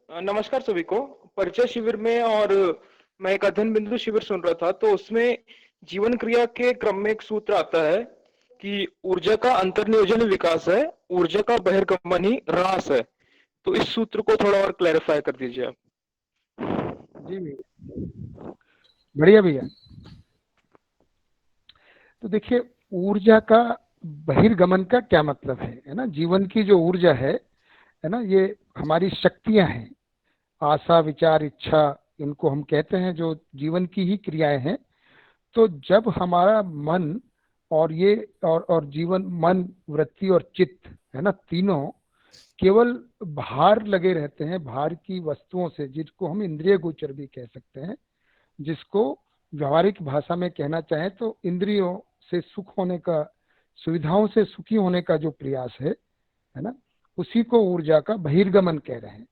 नमस्कार सभी को। परिचय शिविर में और मैं एक अध्ययन बिंदु शिविर सुन रहा था, तो उसमें जीवन क्रिया के क्रम में एक सूत्र आता है कि ऊर्जा का अंतर्नियोजन ही विकास है, ऊर्जा का बहिर्गमन ही ह्रास है। तो इस सूत्र को थोड़ा और क्लैरिफाई कर दीजिए आप। जी भैया, बढ़िया भैया। तो देखिए, ऊर्जा का बहिर्गमन का क्या मतलब है ना। जीवन की जो ऊर्जा है ना, ये हमारी शक्तियां हैं, आशा, विचार, इच्छा, इनको हम कहते हैं, जो जीवन की ही क्रियाएं हैं। तो जब हमारा मन और ये और जीवन, मन, वृत्ति और चित्त, है ना, तीनों केवल भार लगे रहते हैं, भार की वस्तुओं से, जिसको हम इंद्रिय गोचर भी कह सकते हैं, जिसको व्यवहारिक भाषा में कहना चाहें तो इंद्रियों से सुख होने का, सुविधाओं से सुखी होने का जो प्रयास है ना, उसी को ऊर्जा का बहिर्गमन कह रहे हैं।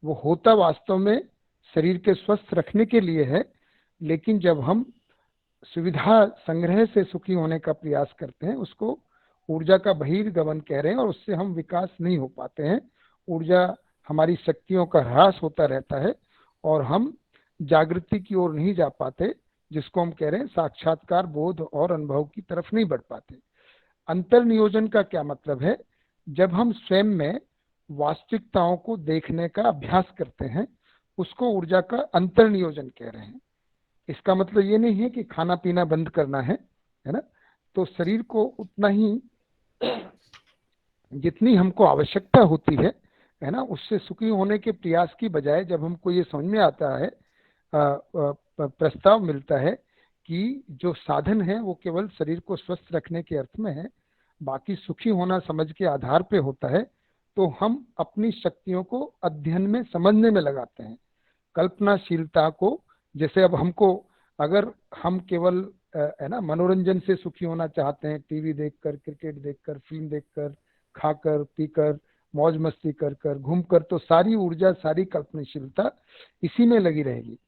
वो होता वास्तव में शरीर के स्वस्थ रखने के लिए है, लेकिन जब हम सुविधा संग्रह से सुखी होने का प्रयास करते हैं, उसको ऊर्जा का बहिर्गमन कह रहे हैं, और उससे हम विकास नहीं हो पाते हैं। ऊर्जा, हमारी शक्तियों का ह्रास होता रहता है और हम जागृति की ओर नहीं जा पाते, जिसको हम कह रहे हैं साक्षात्कार, बोध और अनुभव की तरफ नहीं बढ़ पाते। अंतर्नियोजन का क्या मतलब है? जब हम स्वयं में वास्तविकताओं को देखने का अभ्यास करते हैं, उसको ऊर्जा का अंतर्नियोजन कह रहे हैं। इसका मतलब ये नहीं है कि खाना पीना बंद करना है ना। तो शरीर को उतना ही, जितनी हमको आवश्यकता होती है ना, उससे सुखी होने के प्रयास की बजाय जब हमको ये समझ में आता है, प्रस्ताव मिलता है कि जो साधन है वो केवल शरीर को स्वस्थ रखने के अर्थ में है, बाकी सुखी होना समझ के आधार पे होता है, तो हम अपनी शक्तियों को अध्ययन में, समझने में लगाते हैं, कल्पनाशीलता को। जैसे अब हमको, अगर हम केवल है ना मनोरंजन से सुखी होना चाहते हैं, टीवी देखकर, क्रिकेट देखकर, फिल्म देखकर, खाकर पीकर, मौज मस्ती कर कर, घूम कर, तो सारी ऊर्जा, सारी कल्पनाशीलता इसी में लगी रहेगी।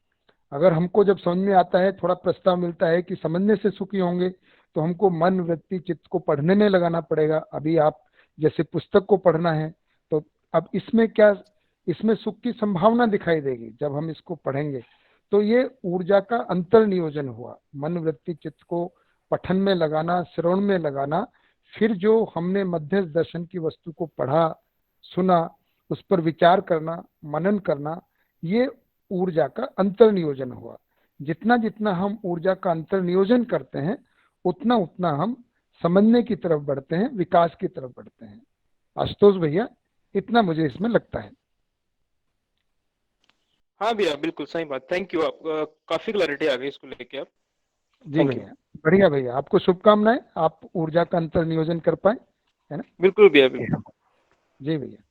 अगर हमको जब समझ में आता है, थोड़ा प्रस्ताव मिलता है कि समझने से सुखी होंगे, तो हमको मन, वृत्ति, चित्त को पढ़ने में लगाना पड़ेगा। अभी आप जैसे पुस्तक को पढ़ना है, तो अब इसमें क्या, इसमें सुख की संभावना दिखाई देगी जब हम इसको पढ़ेंगे। तो ये ऊर्जा का अंतर्नियोजन हुआ, मन, वृत्ति, चित्त को पठन में लगाना, श्रवण में लगाना, फिर जो हमने मध्यस्थ दर्शन की वस्तु को पढ़ा, सुना, उस पर विचार करना, मनन करना, ये ऊर्जा का अंतर्नियोजन हुआ। जितना जितना हम ऊर्जा का अंतर्नियोजन करते हैं, उतना उतना हम समझने की तरफ बढ़ते हैं, विकास की तरफ बढ़ते हैं। आशुतोष भैया, इतना मुझे इसमें लगता है। हाँ भैया, बिल्कुल सही बात। Thank you. आप काफी क्लैरिटी आ गई इसको लेके। आप जी थैंक यू। भैया, बढ़िया भैया, आपको शुभकामनाएं, आप ऊर्जा का अंतर्नियोजन कर पाए, है ना। बिल्कुल भैया, बिल्कुल। जी भैया।